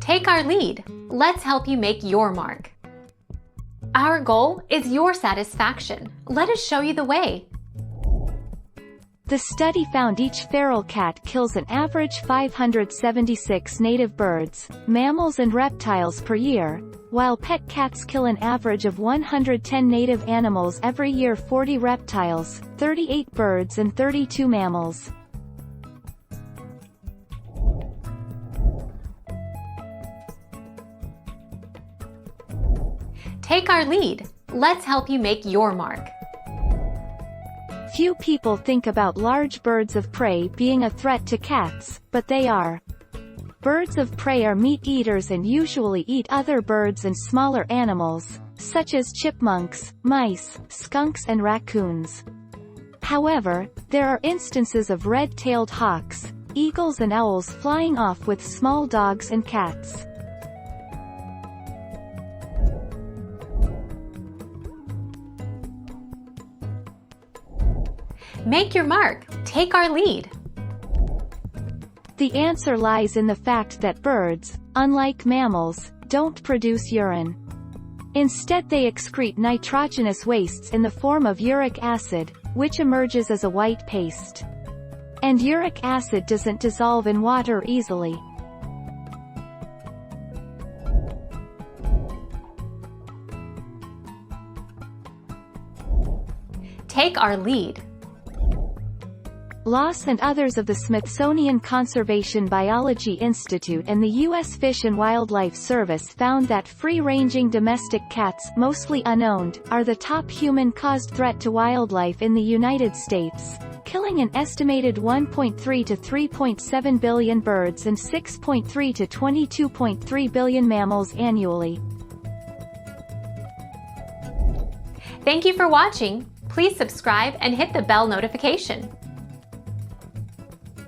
Take our lead. Let's help you make your mark. Our goal is your satisfaction. Let us show you the way. The study found each feral cat kills an average 576 native birds, mammals and reptiles per year, while pet cats kill an average of 110 native animals every year, 40 reptiles, 38 birds and 32 mammals. Take our lead. Let's help you make your mark. Few people think about large birds of prey being a threat to cats, but they are. Birds of prey are meat eaters and usually eat other birds and smaller animals, such as chipmunks, mice, skunks and raccoons. However, there are instances of red-tailed hawks, eagles and owls flying off with small dogs and cats. Make your mark. Take our lead. The answer lies in the fact that birds, unlike mammals, don't produce urine. Instead they excrete nitrogenous wastes in the form of uric acid, which emerges as a white paste. And uric acid doesn't dissolve in water easily. Take our lead. Loss and others of the Smithsonian Conservation Biology Institute and the U.S. Fish and Wildlife Service found that free-ranging domestic cats, mostly unowned, are the top human-caused threat to wildlife in the United States, killing an estimated 1.3 to 3.7 billion birds and 6.3 to 22.3 billion mammals annually. Thank you for watching. Please subscribe and hit the bell notification.